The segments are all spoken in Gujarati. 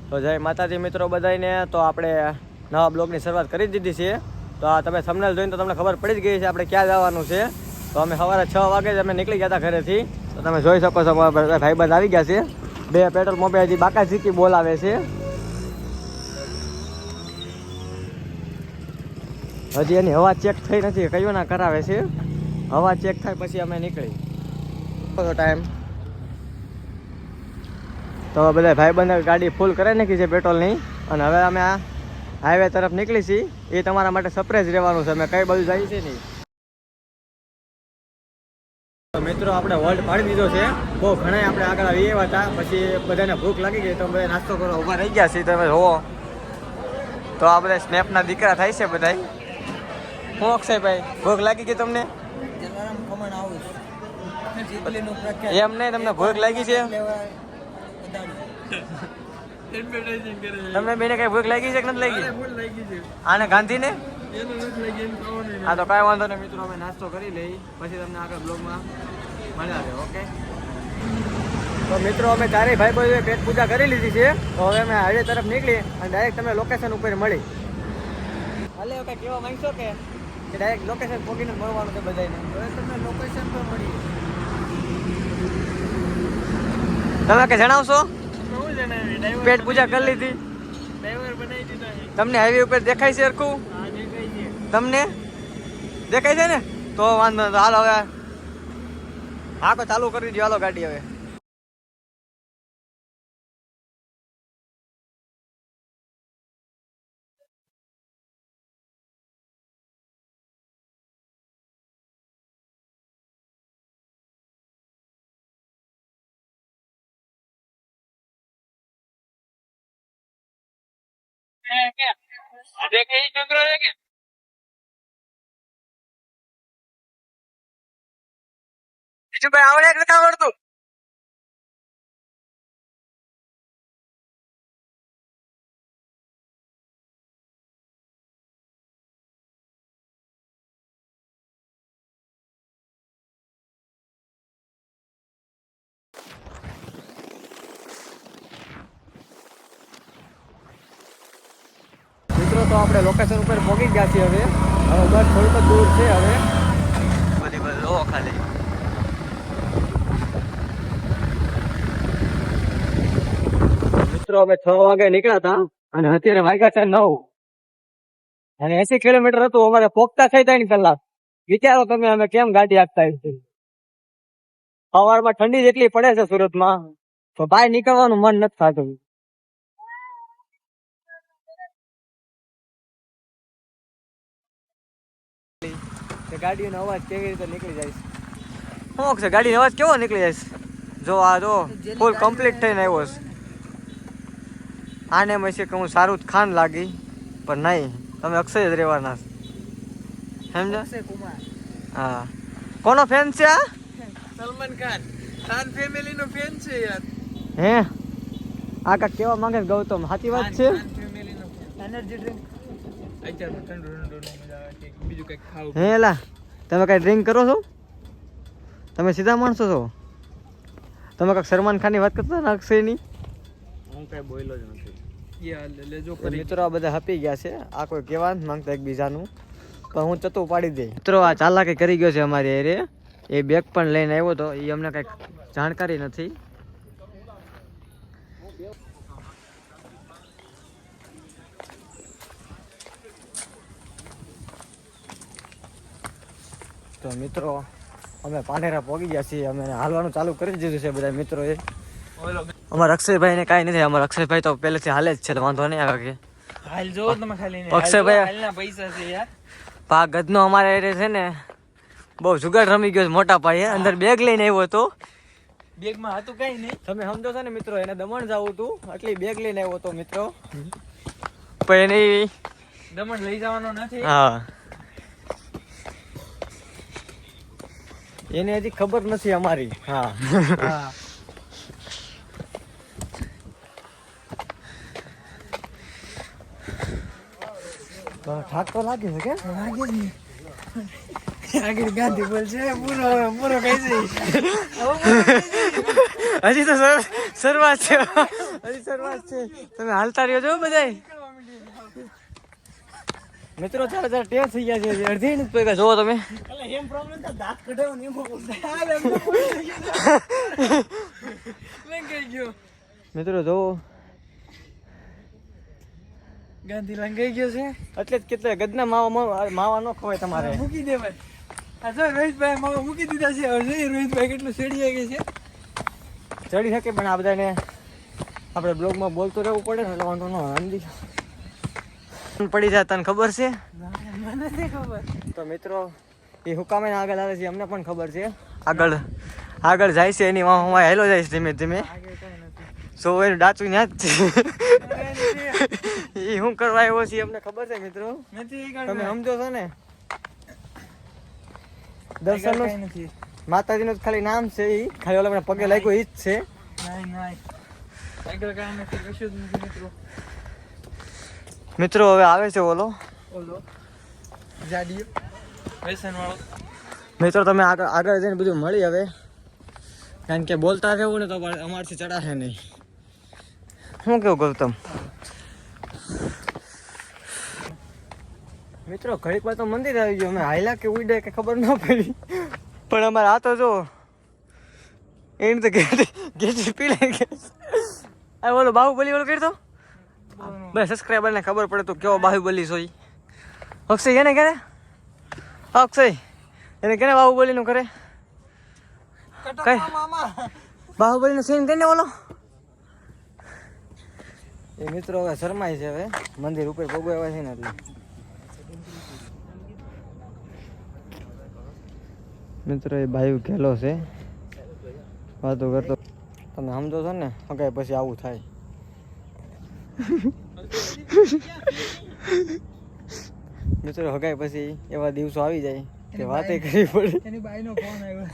તો જય માતાજી મિત્રો બધાને. તો આપણે નવા બ્લોગની શરૂઆત કરી દીધી છે. તો આ તમે થંબનેલ જોઈને તો તમને ખબર પડી જ ગઈ છે આપણે ક્યાં જવાનું છે. તો અમે સવારે 6 વાગે જ અમે નીકળી ગયા હતા ઘરેથી. તો તમે જોઈ શકો છો ભાઈબંધ આવી ગયા છે. 2 પેટ્રોલ પંપે હજી બાકા ઝીકી બોલાવે છે. હજી એની હવા ચેક થઈ નથી, કયું ના કરાવે છે. હવા ચેક થાય પછી અમે નીકળી ટાઈમ. તો બધા ભાઈબંધે ગાડી ફૂલ કરી નાખી છે પેટ્રોલની. અને હવે અમે આ હાઈવે તરફ નીકળી છીએ. એ તમારા માટે સરપ્રાઈઝ રહેવાનું છે અમે કઈ બાજુ જઈએ છીએ નહીં. તો મિત્રો આપણે હોલ્ડ પાડી દીધો છે. બહુ ઘણા આપણે આગળ આવી આવ્યા હતા, પછી બધાને ભૂખ લાગી ગઈ તો બધા નાસ્તો કરવા ઊભા રહી ગયા છીએ. તમે જોવો તો આ બધા સ્નેપના દીકરા થાય છે બધા. શું અક્ષયભાઈ ભૂખ લાગી ગઈ તમને? એમ નહીં, તમને ભૂખ લાગી છે? તમને બેને કઈ ભૂખ લાગી છે કે નથી લાગી? આને ગાંધી ને હા તો કાંઈ વાંધો નહીં મિત્રો, અમે નાસ્તો કરી લઈ પછી તમને આગળ બ્લોગમાં મળ્યા. ઓકે તો મિત્રો અમે ચારેય ભાઈ ભાઈઓએ પેટ પૂજા કરી લીધી છે. તો હવે અમે હાઈવે તરફ નીકળી અને ડાયરેક્ટ તમે લોકેશન ઉપર મળી. હાલે કઈ કેવા માંગશો કે ડાયરેક્ટ લોકેશન પહોંચીને મળવાનું છે બધાને? તમે લોકેશન પર મળી તમે કે જણાવશો? પેટ પૂજા કરી લીધી, તમને હાઈવે ઉપર દેખાય છે સરખું? તમને દેખાય છે ને? તો વાંધો નહીં, હાલો હવે હા તો ચાલુ કરી દો. હાલો ગાડી હવે. બીજું કઈ આવડે કે નથી આવડતું? મિત્રો તો આપણે લોકેશન ઉપર પહોંચી ગયા છીએ. હવે બસ થોડુંક દૂર છે. હવે બધી બધું ખાલી મિત્રો અમે 6 વાગે નીકળ્યા હતા અને અત્યારે વાગ્યા છે 9 અને 80 કિલોમીટર હતું. અમારે પોગતા થઈ 3 કલાક. વિચારો તમે અમે કેમ ગાડી આપતા સવારમાં ઠંડી જેટલી પડે છે સુરતમાં તો બહાર નીકળવાનું મન નથી થતું. ગાડીનો અવાજ કેવી રીતે નીકળી જાય છે? શું છે ગાડીનો અવાજ કેવો નીકળી જાય છે? જો આ જો ફૂલ કમ્પ્લીટ થઈને આવ્યો છે. આને મેં કે હું શાહરુખ ખાન લાગી પણ નહીં, તમે અક્ષય જ રહેવાના સમજો. હા કોનો ફેન છે આ? સલમાન ખાન ખાન ફેમિલી નો ફેન છે યાર. હે આ કા કેવા માંગે ગૌતમ? સાચી વાત છે. ફેમિલી નો એનર્જી ડ્રિંક અત્યારે ઠંડુ મજા આવે કે બીજું કઈક ખાવું. હે લા તમે કઈ ડ્રિંક કરો છો? તમે સીધા માણસો છો? તમે કઈક સલમાન ખાન ની વાત કરતા ને અક્ષયની? હું કઈ બોલ્યો જ નથી. મિત્રો આ બધા હપી ગયા છે. આ કોઈ કહેવા નથી માંગતા એકબીજાનું, પણ હું ચતું પાડી દઈ. મિત્રો આ ચાલાકી કરી ગયો છે અમારી એરે. એ બેગ પણ લઈને આવ્યો હતો, એ અમને કઈક જાણકારી નથી. તો મિત્રો અમે પાંડેરા પહોંચી ગયા છીએ. અમે હાલવાનું ચાલુ કરી દીધું છે બધા મિત્રોએ. અમારા અક્ષયભાઈ ને કાંઈ નથી. અમારા અક્ષયભાઈ તો પહેલેથી હાલે જ છે, વાંધો નહીં આવે કે હાલ જો તમે ખાલી અક્ષયભાઈ હાલના પૈસા છે યાર. પા ગદનો અમારા એરે છે ને બહુ જુગાડ રમી ગયો મોટા પાયે. અંદર બેગ લઈને આવ્યો હતો. બેગમાં હતું કઈ નહીં, તમે સમજો છો ને મિત્રો. એને દમણ જવું હતું એટલે બેગ લઈને આવ્યો હતો મિત્રો. પણ એની દમણ લઈ જવાનો નથી. હા એને હજી ખબર નથી અમારી. હા હા ઠાક તો લાગે છે કે લાગે જ નહીં. આગળ ગાંધી બોલ છે પૂરો પૂરો કહી દઈ. હજી તો શરૂઆત છે. હજી શરૂઆત છે. તમે હાલતા રહ્યો છો બધાય. મિત્રો ચાલો ચાલો ટેવ થઈ ગયા છે. અડધી નથી પૈકા જોવો તમે. મિત્રો જોવો ગાંધી લંગાઈ ગયો છે એટલે જ કેટલા ગદના માવા ન ખવાય તમારે. મૂકી દેવાય. આ જો રોહિતભાઈ માવા મૂકી દીધા છે. હવે જોઈએ રોહિતભાઈ કેટલું ચડી ગઈ છે. ચડી શકે પણ આ બધાને આપણે બ્લોગમાં બોલતું રહેવું પડે ને એટલે વાંધો ન સમજી પડી જાય. તને ખબર છે? મને નથી ખબર. તો મિત્રો એ હુકામે આગળ આવે છે અમને પણ ખબર છે. આગળ જાય છે એની હું હેલો જાય છે ધીમે ધીમે. સો એનું ડાચું ત્યાં જ છે. એ શું કરવા આવ્યો છે અમને ખબર છે મિત્રો. તમે સમજો છો ને. દર્શન નથી માતાજીનું જ ખાલી નામ છે. એ ખાલી ઓલા પગે લાગ્યો એ જ છે. મિત્રો હવે આવે છે ઓલો જાડીયો વ્યસન વાળો. મિત્રો તમે આગળ જઈને બધું મળી હવે. કારણ કે બોલતા રહેવું ને તો અમારથી ચડાશે નહીં. શું કેવું ગૌતમ? મિત્રો ઘડીક વાર તો મંદિર આવી ગયું. અમે હાયલા કે ઉડે કે ખબર ન પડી. પણ અમારે આ તો જો એને તો ગેટી પી લે. આ ઓલો બાહુબલી ઓલો કરતો બસ સબસ્ક્રાઈબર ને ખબર પડે તો કેવો બાહુબલી સોઈ. અક્ષય એને કરે અક્ષય એને કેને બાહુબલી નું કરે કઈ બાહુબલી નું સીન કરીને ઓલો. એ મિત્રો હવે શરમાય છે. હવે મંદિર ઉપર પગવા છે ને એટલે મિત્રો એ બાયુ ઘેલો છે વાતો કરતો. તમે સમજો છો ને હગાય પછી આવું થાય. મિત્રો હગાય પછી એવા દિવસો આવી જાય કે વાતે કરવી પડે. એની બાઈનો ફોન આવ્યો.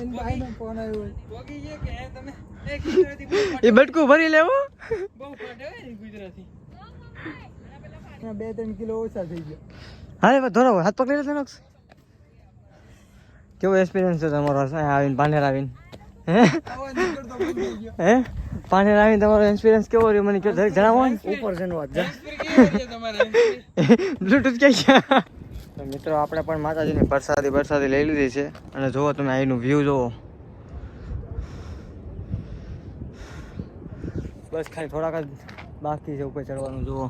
એની બાઈનો ફોન આવ્યો. પોગી ગયો કે તમે એક ગુજરાતી એ બટકું ભરી લેવો. બહુ ફાટે હોય ને ગુજરાતી. 2-3 કિલો ઓછા થઈ ગયા. હા ધોરો હાથ પકડી લેતો નક્ષ. કેવો એક્સપિરિયન્સ છે તમારો આવીને પાનેર આવીને? હે પાનેર આવીને તમારો એક્સપિરિયન્સ કેવો રહ્યો મને જણાવો ને. ઉપર છે વાત બ્લુટૂથ ક્યાં? તો મિત્રો આપણે પણ માતાજીની પ્રસાદી લઈ લીધી છે. અને જુઓ તમે અહીંનું વ્યૂ જુઓ. બસ ખાલી થોડાક જ બાકી છે ઉપર ચડવાનું. જુઓ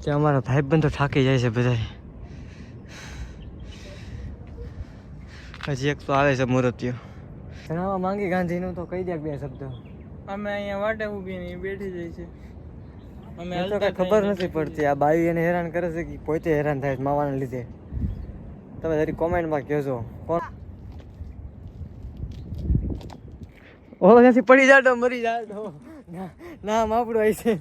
કે અમારા ભાઈબંધો થાકી જાય છે બધા. હજી એક તો આવે છે મૂર્તિઓ. જણાવવા માંગી ગાંધીનું તો કહી દે બે શબ્દ. અમે અહીંયા વાટે ઊભી ને બેઠી જાય છે. અમે તો કઈ ખબર નથી પડતી. આ બાઈ એને હેરાન કરે છે કે પોતે હેરાન થાય છે માવાના લીધે. તમે જરી કોમેન્ટમાં કહેજો કોણ ઓલો ત્યાંથી પડી જાતો મરી જાતો. ના આપણું આવી છે.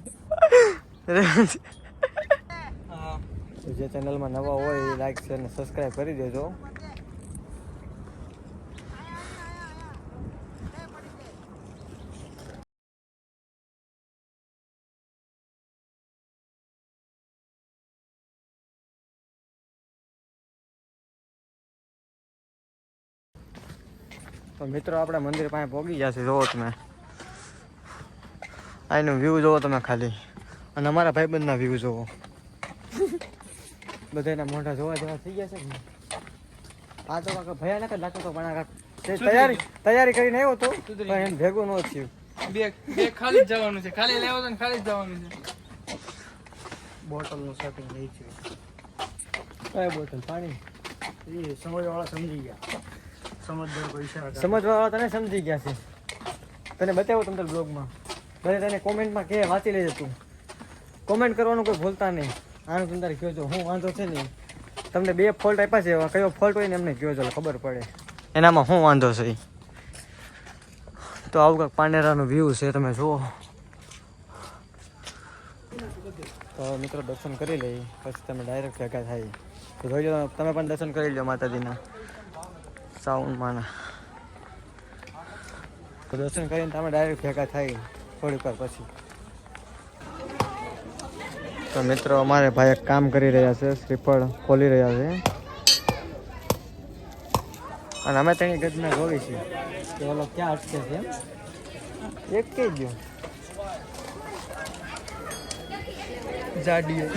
જે ચેનલમાં નવા હોય એ લાઈક શેર અને સબસ્ક્રાઈબ કરી દેજો. તો મિત્રો આપણે મંદિર પાસે પહોંચી જશે. જોવો તમે અહીંનું વ્યૂ જોવો તમે ખાલી. અને અમારા ભાઈબંધના વ્યૂ જોવો. બધાના મોઢા જોવા જેવા થઈ ગયા છે ને. આ તો કાંક ભયાનક જ લાગતો હતો પણ આ તૈયારી કરીને આવ્યો હતો પણ એમ ભેગું ન થયું. બે ખાલી જ જવાનું છે. ખાલી લેવો તો ખાલી જ જવાનું છે. બોટલનું સેટિંગ નહીં છે. કઈ બોટલ પાણી? એ સમજવાળા સમજી ગયા. સમજવાળા તને સમજી ગયા છે. તને બતાવ્યું તમને બ્લોગમાં. ભલે તને કોમેન્ટમાં કે વાંચી લેજે તું. કોમેન્ટ કરવાનું કોઈ ભૂલતા નહીં. આનું તમે તારે કહેજો હું વાંધો છે નહીં. તમને 2 ફોલ્ટ આપ્યા છે. કયો ફોલ્ટ હોય ને એમને કહેજો ખબર પડે એનામાં શું વાંધો છે. તો આવું કાંઈક પાનેરાનું વ્યૂ છે તમે જુઓ. તો મિત્રો દર્શન કરી લઈએ પછી તમે ડાયરેક્ટ ભેગા થાય. તો જોઈ લો તમે પણ દર્શન કરી લો માતાજીના સાઉન્ડમાંના. તો દર્શન કરીને તમે ડાયરેક્ટ ભેગા થાય થોડીક વાર પછી. તો મિત્રો અમારે ભાઈ એક કામ કરી રહ્યા છે. શ્રીફળ ખોલી રહ્યા છે. અને અમે તેની ગદના જોઈ છીએ કે ઓલો ક્યાં અટકે છે. એક કે ગયો જાડીઓ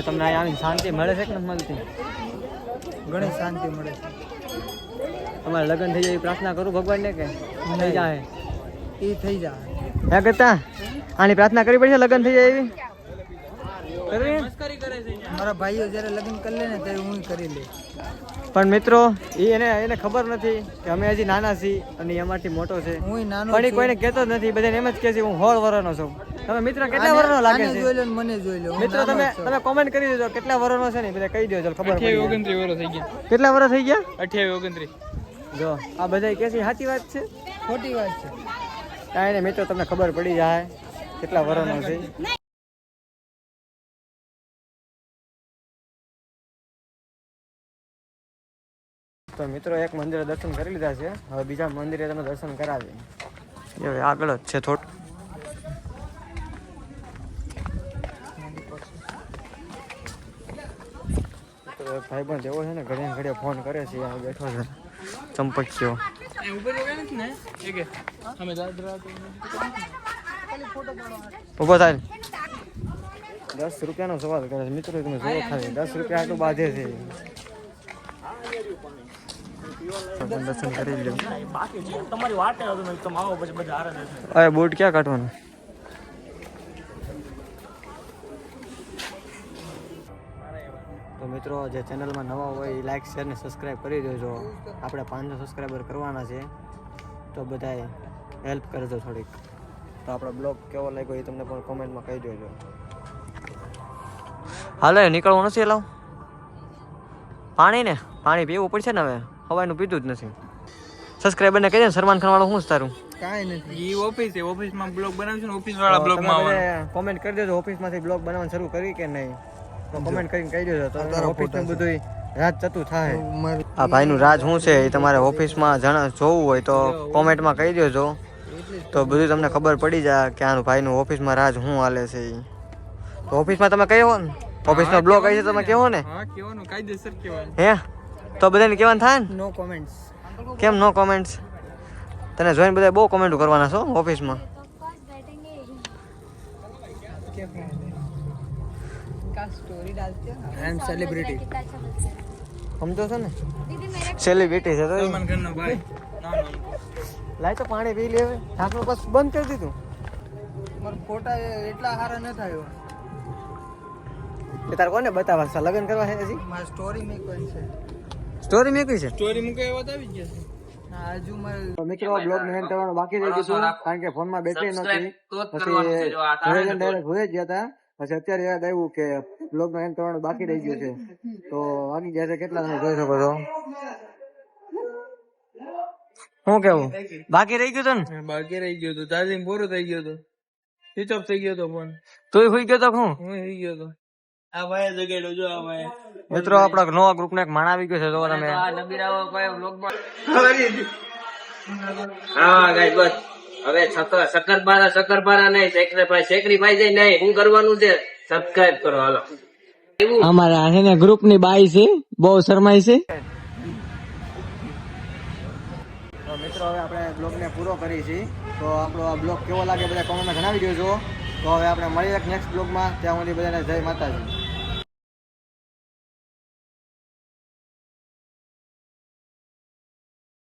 તમને અહીંયા શાંતિ મળે છે કે નથી મળતી? ઘણી શાંતિ મળે છે. તમારે લગ્ન થઈ જાય એવી પ્રાર્થના કરું ભગવાનને કે થઈ જાય? એ થઈ જાય. હે કરતા આની પ્રાર્થના કરવી પડશે લગ્ન થઈ જાય એવી? મારા ભાઈઓ જ્યારે લગ્ન કરી લે ને ત્યારે હું કરી લે. પણ મિત્રો એને ખબર નથી કે અમે હજી નાના છીએ અને એ અમારથી મોટો છે. હું નાનો પણ એ કોઈને કહેતો જ નથી. બધાને એમ જ કહે છે હું 16 વર્ષનો છું. તમે મિત્ર કેટલા વર્ષનો લાગે છે? જોઈ લો ને મને જોઈ લો. મિત્રો તમે કોમેન્ટ કરી દેજો કેટલા વર્ષનો છે ને બધા કહી દેજો ખબર પડે. 29 વર્ષ થઈ ગયા. કેટલા વર્ષ થઈ ગયા? 28 29. જો આ બધા કહે છે સાચી વાત છે ખોટી વાત છે? કાંઈ નહીં મિત્રો તમને ખબર પડી જાય કેટલા વર્ષનો છે. તો મિત્રો એક મંદિરે દર્શન કરી લીધા છે. હવે બીજા મંદિરે તમે દર્શન કરાવીએ. હવે આગળ જ છે થોડું. ભાઈ પણ જેવો છે ને ઘડીએ ઘડીએ ફોન કરે છે. અહીં બેઠો છે ચંપકીઓ. ઉભો થાય 10 રૂપિયાનો સવાલ કરે છે. મિત્રો તમે જોવો ખાલી 10 રૂપિયા આટલું બાંધે છે. દર્શન કરી લો. અરે બૂટ ક્યાં કાઢવાનું? તો મિત્રો જે ચેનલમાં નવા હોય એ લાઈક શેર ને સબસ્ક્રાઈબ કરી દેજો. આપણે 500 સબસ્ક્રાઈબર કરવાના છે તો બધાએ હેલ્પ કરજો થોડીક. તો આપણો બ્લોગ કેવો લાગ્યો એ તમને પણ કોમેન્ટમાં કહી દેજો. હાલે નીકળવું નથી એલાવ પાણી ને પાણી પીવું પડશે ને. હવે હવાનું પીધું જ નથી. સબસ્ક્રાઈબરને કહી દે સલમાન ખાન વાળો હું તારું કાંઈ નથી. એ ઓફિસ છે. ઓફિસમાં બ્લોગ બનાવશું ને ઓફિસ વાળા બ્લોગમાં કોમેન્ટ કરી દેજો ઓફિસમાંથી બ્લોગ બનાવવાનું શરૂ કરી કે નહીં તો કોમેન્ટ કરીને કહી દેજો. તો ઓફિસનું બધું રાજ ચતું થાય. આ ભાઈનું રાજ શું છે એ તમારે ઓફિસમાં જોવું હોય તો કોમેન્ટમાં કહી દેજો. તો બધું તમને ખબર પડી જાય કે આનું ભાઈનું ઓફિસમાં રાજ શું હાલે છે. તો ઓફિસમાં તમે કહો ને ઓફિસનો બ્લોગ આવી છે તમે કહો ને. હા કહેવાનું કાયદેસર કહેવાનું. હે તો બધાને કહેવાનું થાય ને. નો કોમેન્ટ્સ. કેમ નો કોમેન્ટ્સ? તને જોઈને બધા બહુ કોમેન્ટો કરવાના છો ઓફિસમાં. સ્ટોરી ડાલતી હો આઈ એમ સેલિબ્રિટી. સમજો છો ને સેલિબ્રિટી છે તો સલમાન ખાનનો ભાઈ. લાય તો પાણી પી લે. હવે ઢાંકણું બસ બંધ કરી દીધું. મારા ફોટા એટલા સારા ન થાય. એ તારે કોને બતાવવા છે? લગ્ન કરવા છે હજી? મારી સ્ટોરી મેકવાની છે. સ્ટોરી મેકવી છે? સ્ટોરી મૂકે એવો આવી ગયા છે. ના હજુ મારે મિત્રો બ્લોગ ને એન્ડ કરવાનું બાકી રહી ગયું કારણ કે ફોનમાં બેટરી નહોતી. પછી ડાયરેક્ટ ભૂલી જ ગયા હતા. પછી અત્યારે યાદ આવ્યું કે બ્લોગ નો એન્ડ કરવાનું બાકી રહી ગયું છે. તો વાગી ગયા છે કેટલા તમે જોઈ શકો છો. શું કેવું બાકી રહી ગયું હતું ને? બાકી રહી ગયું હતું. ચાર્જિંગ પૂરું થઈ ગયું હતું. સ્વિચ ઓફ થઈ ગયો હતો ફોન. તું સુઈ ગયો તો? હું સુઈ ગયો હતો. આ ભાઈ જગાડ્યો જો આ ભાઈ. મિત્રો આપણા નવા ગ્રુપ ને એક માણ આવી ગયો છે. જો તમે હા ગાઈસ બસ હવે શક્કરપારા નહીં સેક્રીફાઈસ નહીં. શું કરવાનું છે? સબસ્ક્રાઇબ કરો હાલો. અમારા છે ને ગ્રુપ ની બાઈ છે બહુ શરમાઈ છે. તો મિત્રો હવે આપણે બ્લોગ ને પૂરો કરી છે. તો આપણો આ બ્લોગ કેવો લાગે બધા કોમેન્ટમાં જણાવી દેજો. તો હવે આપણે મળીએ નેક્સ્ટ બ્લોગમાં. ત્યાં સુધી બધાને જય માતાજી.